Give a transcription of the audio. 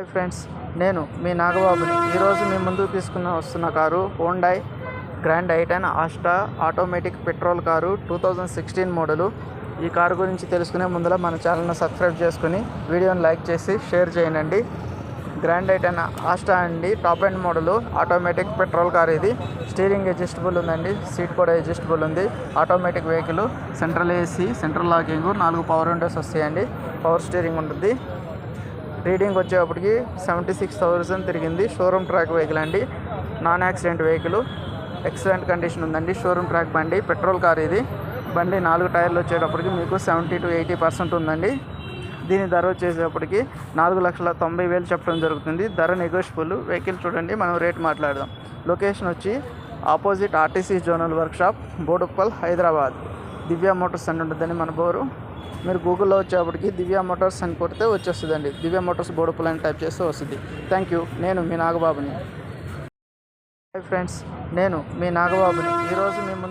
Hi friends, నేను మీ నాగబాబుని. ఈరోజు మీ ముందుకు వస్తున్న car Hyundai grand i10 Asta automatic petrol car 2016 model. ఈ కారు గురించి తెలుసుకునే ముందులో మన ఛానల్ని సబ్స్క్రైబ్ చేసుకుని వీడియోని లైక్ చేసి షేర్ చేయండి. గ్రాండ్ i10 ఆస్టా అండి, top end model, automatic petrol car. ఇది స్టీరింగ్ అడ్జస్టబుల్ ఉందండి, సీట్ కూడా అడ్జస్టబుల్ ఉంది. Automatic vehicle, central AC, central locking, 4 power Windows వస్తాయండి. పవర్ స్టీరింగ్ ఉంటుంది. రీడింగ్ వచ్చేటప్పటికి 76,000 తిరిగింది. షోరూమ్ ట్రాక్ వెహికల్ అండి, non accident vehicle, excellent condition ఉందండి. షోరూమ్ ట్రాక్ బండి, పెట్రోల్ కార్. ఇది బండి 4 టైర్లు వచ్చేటప్పటికి మీకు 70 to 80% ఉందండి. దీని ధర వచ్చేటప్పటికి 4,90,000 చెప్పడం జరుగుతుంది. ధర నెగోషియబుల్. వెహికల్ చూడండి, మనం రేట్ మాట్లాడదాం. లొకేషన్ వచ్చి opposite RTC zonal workshop, Boduppal, Hyderabad. Divya Motors అని ఉంటుందండి మన బోరు. మీరు గూగుల్లో వచ్చేప్పటికి దివ్య మోటార్స్ అని కొడితే వచ్చేస్తుందండి. దివ్య మోటార్స్ బోడుప్పల్ అని టైప్ చేస్తే వస్తుంది. Thank you. నేను మీ నాగబాబుని. హాయ్ ఫ్రెండ్స్, నేను మీ నాగబాబుని. ఈరోజు మీ ముందు